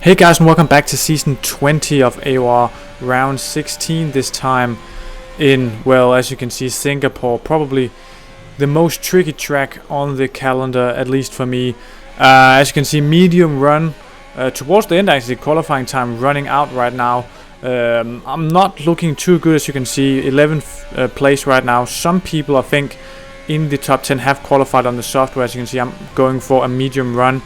Hey guys, and welcome back to season 20 of AOR round 16, this time in, well, as you can see, Singapore. Probably the most tricky track on the calendar, at least for me. As you can see, medium run towards the end, actually qualifying time running out right now. I'm not looking too good, as you can see, 11th place right now. Some people, I think, in the top 10 have qualified on the software. As you can see, I'm going for a medium run.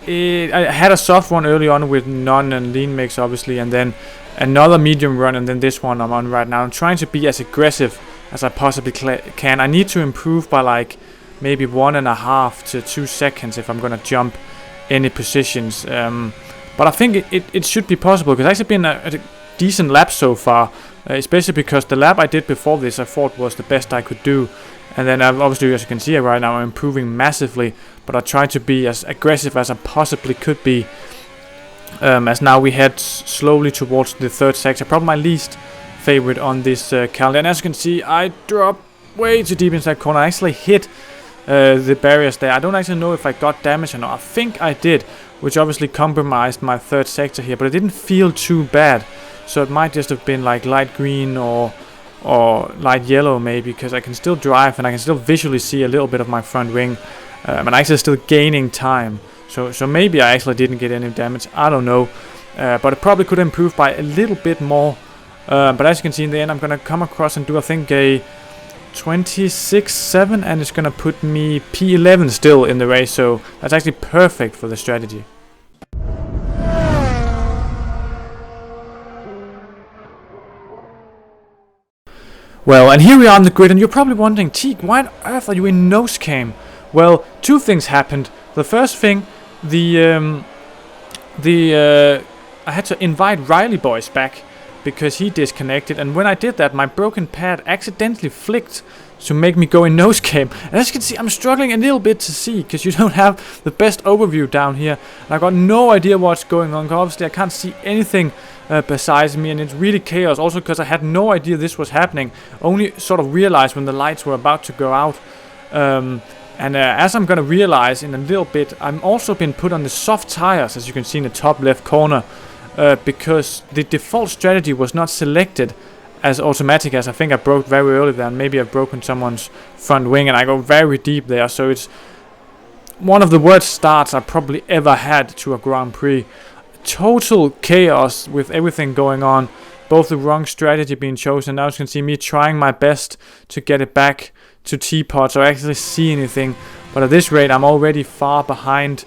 I had a soft one early on with none and lean mix, obviously, and then another medium run, and then this one I'm on right now. I'm trying to be as aggressive as I possibly can. I need to improve by like maybe 1.5 to 2 seconds if I'm gonna jump any positions. But I think it should be possible, because it's actually been a decent lap so far, especially because the lap I did before this I thought was the best I could do. And then obviously, as you can see right now, I'm improving massively, but I try to be as aggressive as I possibly could be. As now we head slowly towards the third sector, probably my least favorite on this calendar. And as you can see, I drop way too deep into that corner. I actually hit the barriers there. I don't actually know if I got damage or not. I think I did, which obviously compromised my third sector here, but it didn't feel too bad. So it might just have been like light green or light yellow maybe, because I can still drive and I can still visually see a little bit of my front wing, and I'm actually still gaining time, so maybe I actually didn't get any damage, I don't know, but it probably could improve by a little bit more, but as you can see in the end, I'm gonna come across and do I think a 26.7, and it's gonna put me P11 still in the race, so that's actually perfect for the strategy. Well, and here we are on the grid, and you're probably wondering, Teak, why on earth are you in nose cam? Well, two things happened. The first thing, I had to invite Riley Boys back because he disconnected, and when I did that, my broken pad accidentally flicked to make me go in nose cam. And as you can see, I'm struggling a little bit to see because you don't have the best overview down here. And I got no idea what's going on. Obviously, I can't see anything besides me, and it's really chaos. Also, because I had no idea this was happening. Only sort of realized when the lights were about to go out. As I'm gonna realize in a little bit, I'm also been put on the soft tires, as you can see in the top left corner, because the default strategy was not selected as automatic, as I think I broke very early there, and maybe I've broken someone's front wing, and I go very deep there, so it's one of the worst starts I probably ever had to a Grand Prix. Total chaos with everything going on, both the wrong strategy being chosen. Now you can see me trying my best to get it back to T-pod so I actually see anything, but at this rate I'm already far behind,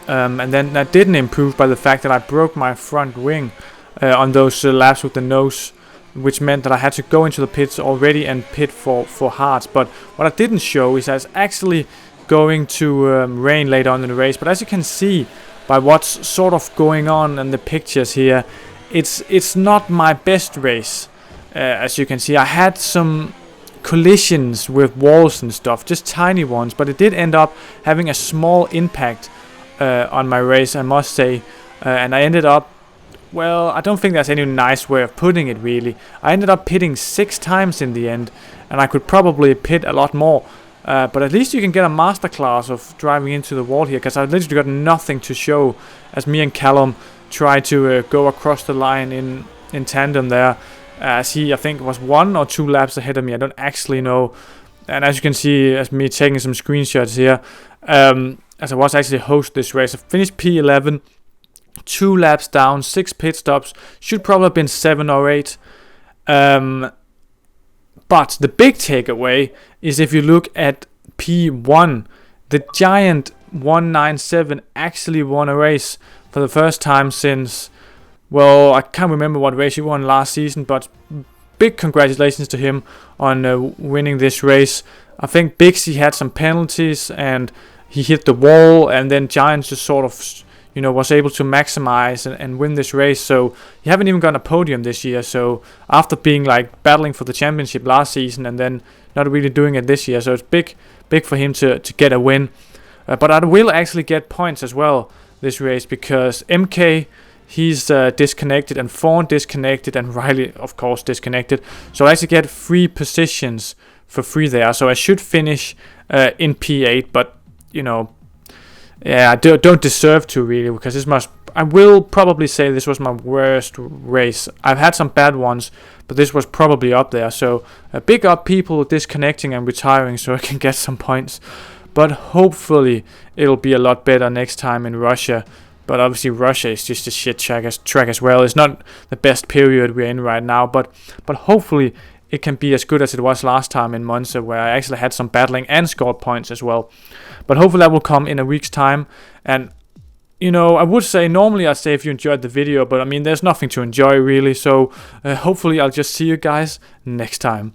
and then that didn't improve by the fact that I broke my front wing on those laps with the nose, which meant that I had to go into the pits already and pit for hards. But what I didn't show is that it's actually going to rain later on in the race. But as you can see by what's sort of going on in the pictures here, it's not my best race. As you can see, I had some collisions with walls and stuff, just tiny ones, but it did end up having a small impact on my race, I must say, and I ended up, well, I don't think that's any nice way of putting it, really. I ended up pitting 6 times in the end, and I could probably pit a lot more. But at least you can get a masterclass of driving into the wall here, because I literally got nothing to show as me and Callum tried to go across the line in tandem there. As he, I think, was 1 or 2 laps ahead of me. I don't actually know. And as you can see, as me taking some screenshots here, as I was actually host this race, I finished P11. 2 laps down, 6 pit stops, should probably have been 7 or 8. But the big takeaway is if you look at P1, the giant 197 actually won a race for the first time since, well, I can't remember what race he won last season, but big congratulations to him on winning this race. I think Bixie had some penalties and he hit the wall, and then Giants just sort of, you know, was able to maximize and win this race. So he haven't even gotten a podium this year. So after being like battling for the championship last season and then not really doing it this year, so it's big for him to get a win. But I will actually get points as well this race, because MK, he's disconnected, and Fawn disconnected, and Riley of course disconnected. So I actually get 3 positions for free there. So I should finish in P8, but you know, Yeah, I don't deserve to really, because I will probably say this was my worst race. I've had some bad ones, but this was probably up there. So big up people disconnecting and retiring so I can get some points. But hopefully it'll be a lot better next time in Russia. But obviously Russia is just a shit track as well. It's not the best period we're in right now, but hopefully it can be as good as it was last time in Monza, where I actually had some battling and scored points as well. But hopefully that will come in a week's time. And you know, I would say normally I'd say if you enjoyed the video, but I mean there's nothing to enjoy really. So hopefully I'll just see you guys next time.